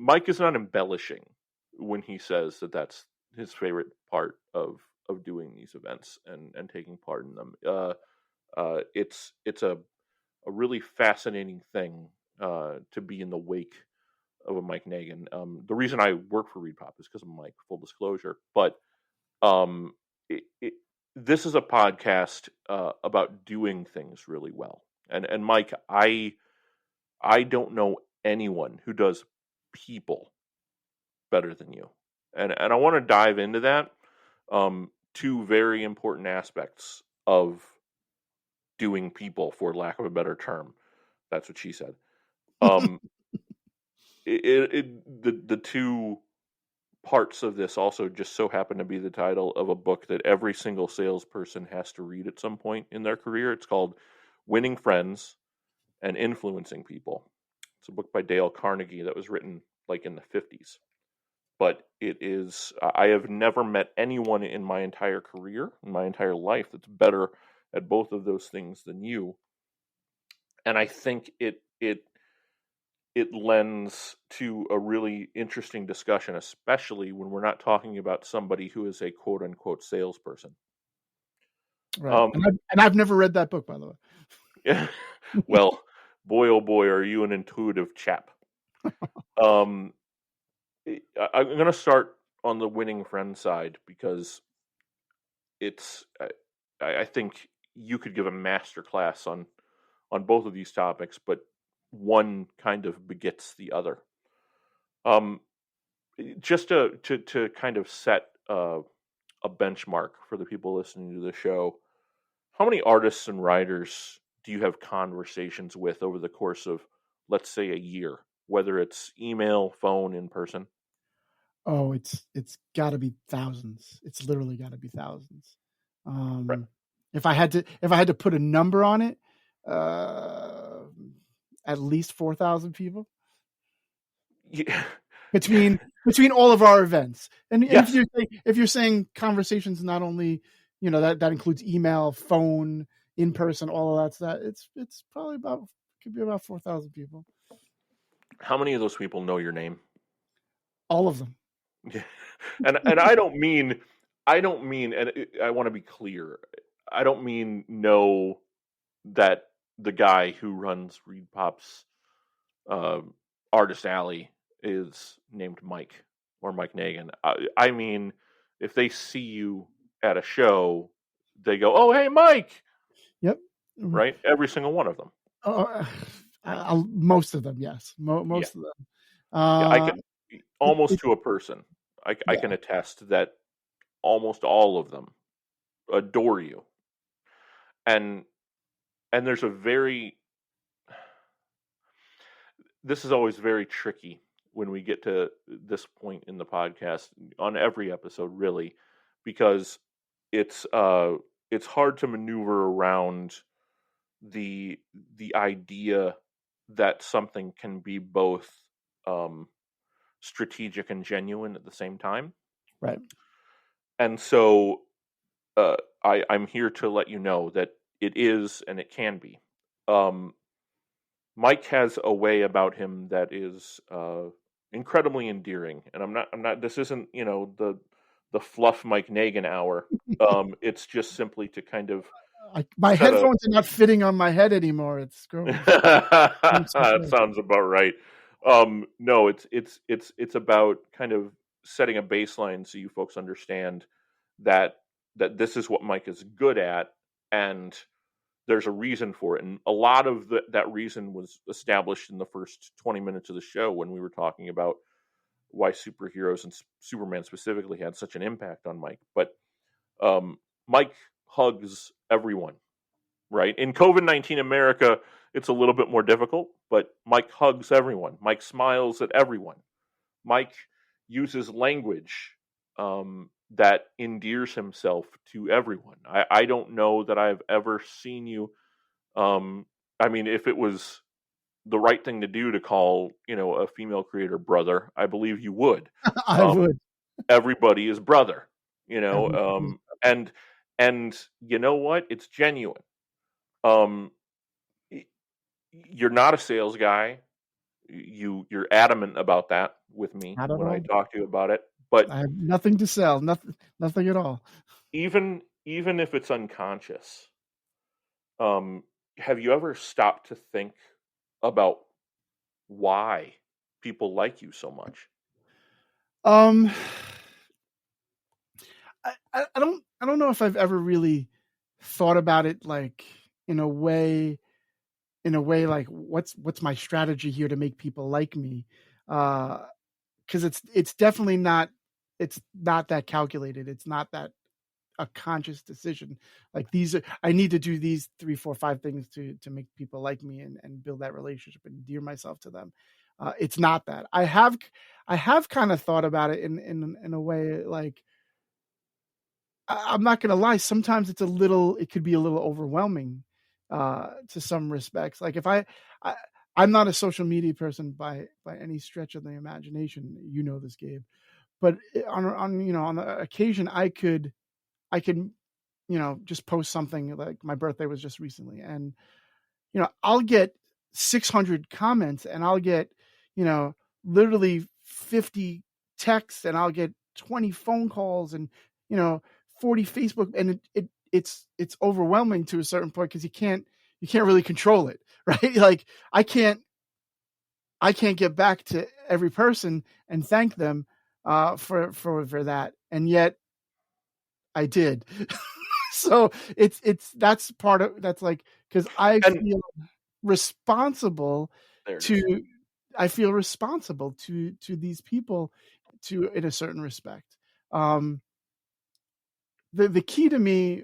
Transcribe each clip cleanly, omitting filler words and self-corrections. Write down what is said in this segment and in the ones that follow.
Mike is not embellishing when he says that that's his favorite part of doing these events and taking part in them. It's a really fascinating thing to be in the wake of a Mike Negin. The reason I work for ReadPop is because of Mike, full disclosure. But this is a podcast about doing things really well. And Mike, I don't know anyone who does people better than you. And I want to dive into that. Two very important aspects of doing people, for lack of a better term. That's what she said. The two parts of this also just so happen to be the title of a book that every single salesperson has to read at some point in their career. It's called Winning Friends and Influencing People. It's a book by Dale Carnegie that was written like in the 50s. But it is, I have never met anyone in my entire career, in my entire life, that's better at both of those things than you. And I think it lends to a really interesting discussion, especially when we're not talking about somebody who is a quote unquote salesperson. Right. And I've never read that book, by the way. Yeah. Well, boy, oh boy, are you an intuitive chap. I'm going to start on the winning friend side because it's, I think you could give a master class on both of these topics, but one kind of begets the other. Just to kind of set a benchmark for the people listening to the show, how many artists and writers do you have conversations with over the course of, let's say, a year, whether it's email, phone, in person? Oh, it's got to be thousands. It's literally got to be thousands. Right. If I had to put a number on it, at least 4,000 people. Yeah. Between all of our events, and yes. if you're saying conversations, not only that includes email, phone, in person, all of that, it's probably could be about 4,000 people. How many of those people know your name? All of them. Yeah. And I don't mean, and I want to be clear, I don't mean know that the guy who runs ReadPop's Artist Alley is named Mike or Mike Negin. I mean, if they see you at a show, they go, "Oh, hey, Mike!" Yep. Right? Every single one of them. Most of them, yes. Most of them. I can almost to a person. I can attest that almost all of them adore you. And there's this is always very tricky when we get to this point in the podcast on every episode, really, because it's hard to maneuver around the idea that something can be both strategic and genuine at the same time. Right. And so I'm here to let you know that it is and it can be. Mike has a way about him that is incredibly endearing, and I'm not. This isn't the fluff Mike Negin hour. It's just simply to kind of. My headphones are not fitting on my head anymore. It's gross. That sounds about right. No, it's about kind of setting a baseline so you folks understand that this is what Mike is good at, and there's a reason for it. And a lot of that reason was established in the first 20 minutes of the show when we were talking about why superheroes and Superman specifically had such an impact on Mike. But Mike hugs everyone, right? In COVID-19 America, it's a little bit more difficult, but Mike hugs everyone. Mike smiles at everyone. Mike uses language that endears himself to everyone. I don't know that I've ever seen you. I mean, if it was the right thing to do to call, a female creator brother, I believe you would. I would. Everybody is brother, and you know what? It's genuine. You're not a sales guy. You're adamant about that, with me Not at when I all. talk to you about it. But I have nothing to sell. Nothing at all. even if it's unconscious, um, have you ever stopped to think about why people like you so much? Um, I don't know if I've ever really thought about it like in a way like what's my strategy here to make people like me, because it's definitely not, it's not that calculated, it's not that a conscious decision, like these are, I need to do these 3 4 5 things to make people like me and build that relationship and endear myself to them. It's not that. I have kind of thought about it in a way like, I'm not gonna lie. Sometimes it could be a little overwhelming, to some respects. Like if I, I'm not a social media person by any stretch of the imagination. You know this, Gabe. But on the occasion, I could just post something like my birthday was just recently, and I'll get 600 comments, and I'll get you know literally 50 texts, and I'll get 20 phone calls, and you know 40 Facebook, and it's overwhelming to a certain point because you can't really control it, right? Like I can't get back to every person and thank them, for that, and yet I did. So that's part of that's like, because And responsible there it is. to I feel responsible to these people, to in a certain respect. Um, the key to me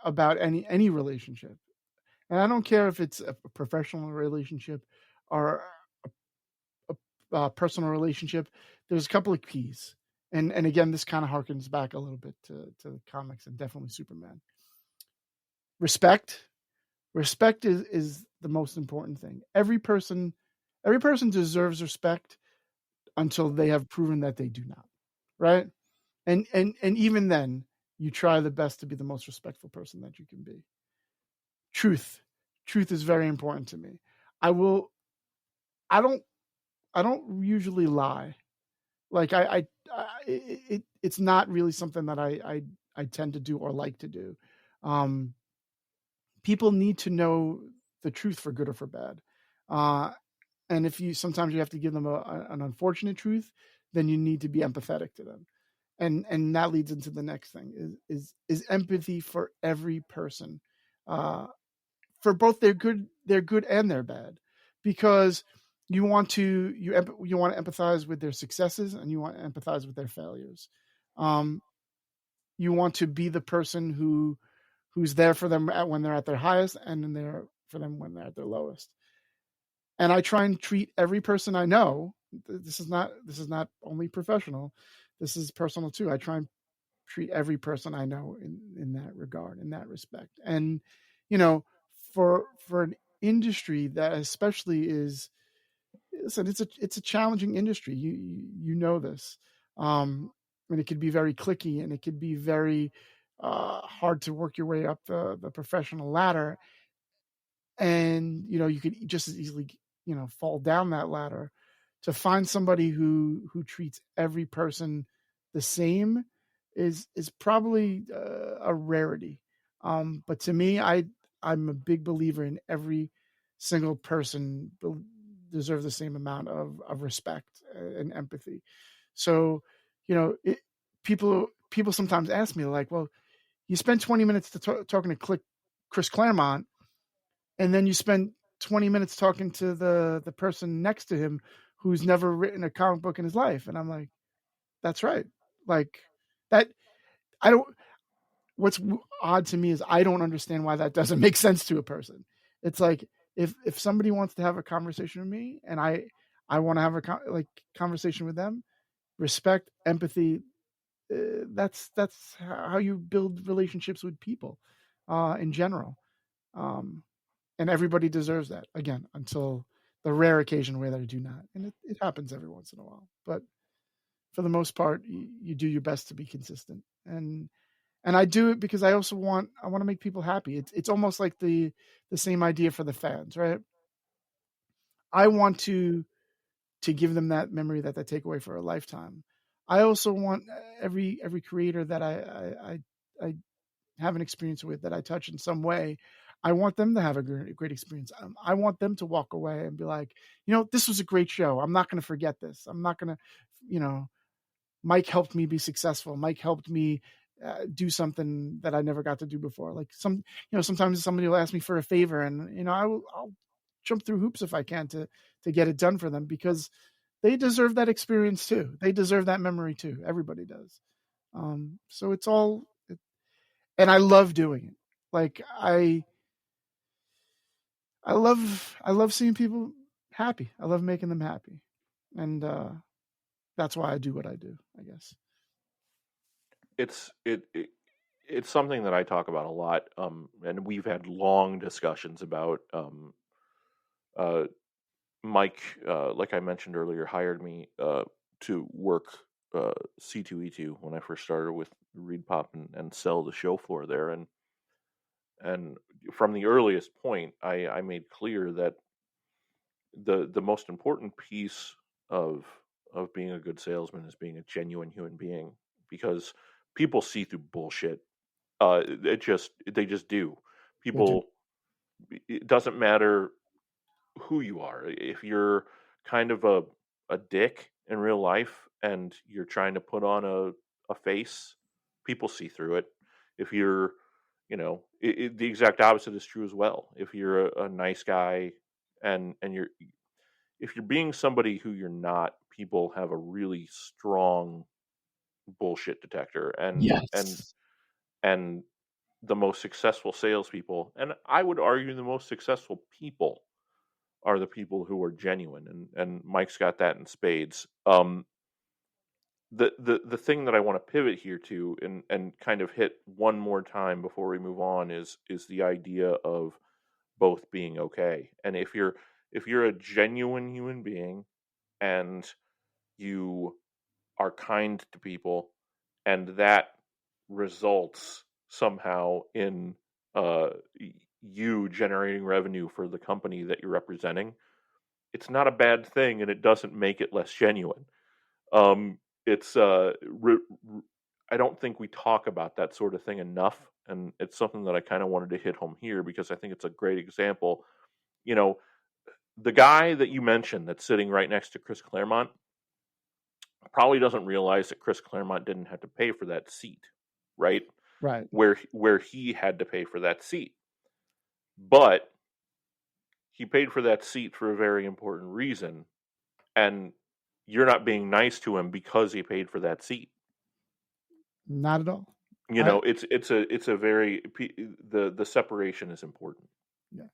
about any relationship, and I don't care if it's a professional relationship or a personal relationship, there's a couple of keys. And again, this kind of harkens back a little bit to the comics and definitely Superman. Respect. Respect is the most important thing. Every person deserves respect until they have proven that they do not. Right? And even then, you try the best to be the most respectful person that you can be. Truth. Truth is very important to me. I will I don't I don't usually lie. Like it's not really something that I tend to do or like to do. Um, People need to know the truth for good or for bad. Uh, and if you sometimes you have to give them an unfortunate truth, then you need to be empathetic to them. And that leads into the next thing is empathy for every person, uh, for both their good and their bad, because you want to empathize with their successes, and you want to empathize with their failures. Um, you want to be the person who's there for them when they're at their highest, and then there for them when they're at their lowest. And I try and treat every person I know. This is not only professional. This is personal too. I try and treat every person I know in that regard, in that respect. And you know, for an industry that especially is, listen, it's a challenging industry. You know this, and it could be very clicky, and it could be very hard to work your way up the professional ladder, and you could just as easily fall down that ladder. To find somebody who treats every person the same is probably a rarity. But to me, I'm a big believer in every single person deserves the same amount of respect and empathy. So, it, people sometimes ask me like, well, you spend 20 minutes talking to Chris Claremont, and then you spend 20 minutes talking to the person next to him who's never written a comic book in his life. And I'm like, that's right. Like that. I don't, what's odd to me is I don't understand why that doesn't make sense to a person. It's like, if somebody wants to have a conversation with me, and I want to have a conversation with them, respect, empathy, that's how you build relationships with people, in general. Um, and everybody deserves that, again, until the rare occasion where they do not, and it happens every once in a while. But for the most part, you do your best to be consistent, and I do it because I want to make people happy. It's almost like the same idea for the fans, right? I want to to give them that memory that they take away for a lifetime. I also want every creator that I have an experience with, that I touch in some way, I want them to have a great experience. I want them to walk away and be like, this was a great show. I'm not going to forget this. I'm not going to, Mike helped me be successful. Mike helped me do something that I never got to do before. Like sometimes somebody will ask me for a favor, and I'll jump through hoops if I can to get it done for them, because they deserve that experience too. They deserve that memory too. Everybody does. So it's all, and I love doing it. Like I love seeing people happy. I love making them happy. And that's why I do what I do, I guess. It's something that I talk about a lot, and we've had long discussions about. Mike, like I mentioned earlier, hired me to work C2E2 when I first started with Reed Pop and sell the show floor there, and from the earliest point, I made clear that the most important piece of being a good salesman is being a genuine human being, because people see through bullshit. They just do. People, it doesn't matter who you are. If you're kind of a dick in real life and you're trying to put on a face, people see through it. If you're, the exact opposite is true as well. If you're a nice guy and if you're being somebody who you're not, people have a really strong bullshit detector, and the most successful salespeople, and I would argue the most successful people, are the people who are genuine, and Mike's got that in spades. The thing that I want to pivot here to and kind of hit one more time before we move on is the idea of both being okay. And if you're a genuine human being and you are kind to people, and that results somehow in you generating revenue for the company that you're representing, it's not a bad thing, and it doesn't make it less genuine. It's I don't think we talk about that sort of thing enough, and it's something that I kind of wanted to hit home here because I think it's a great example. The guy that you mentioned that's sitting right next to Chris Claremont probably doesn't realize that Chris Claremont didn't have to pay for that seat, right? Right. Where he had to pay for that seat. But he paid for that seat for a very important reason, and you're not being nice to him because he paid for that seat. Not at all. It's a very, the separation is important. Yeah.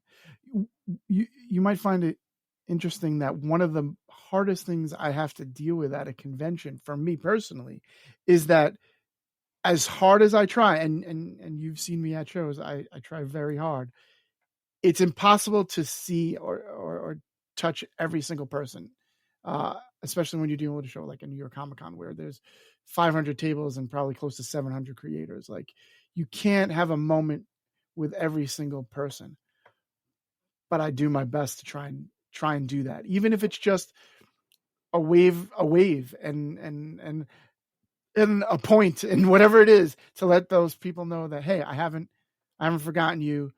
You might find it interesting that one of the hardest things I have to deal with at a convention, for me personally, is that as hard as I try, and you've seen me at shows, I try very hard. It's impossible to see or touch every single person, especially when you're dealing with a show like a New York Comic Con where there's 500 tables and probably close to 700 creators. Like, you can't have a moment with every single person. But I do my best to try and do that, even if it's just a wave, and a point, and whatever it is, to let those people know that, hey, I haven't forgotten you.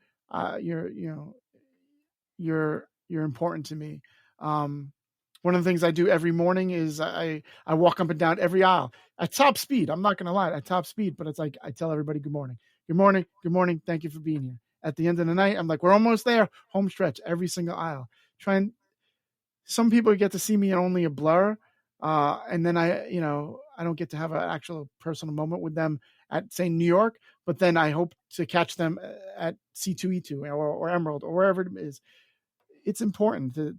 You're important to me. One of the things I do every morning is I walk up and down every aisle at top speed. I'm not going to lie, at top speed, but it's like I tell everybody good morning, good morning, good morning. Thank you for being here. At the end of the night, I'm like, we're almost there. Home stretch, every single aisle. Some people get to see me in only a blur, and then I don't get to have an actual personal moment with them at, say, New York. But then I hope to catch them at C2E2 or Emerald or wherever it is. It's important to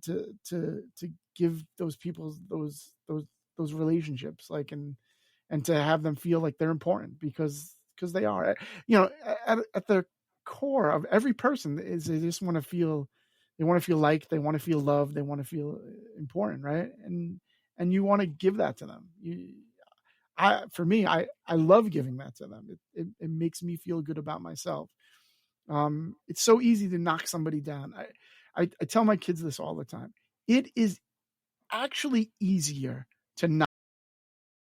give those people those relationships, like, and to have them feel like they're important, because they are. At the core of every person is they just want to feel, liked, they want to feel loved, they want to feel important, right? And you want to give that to them. For me, I love giving that to them. It makes me feel good about myself. It's so easy to knock somebody down. I tell my kids this all the time. It is actually easier to not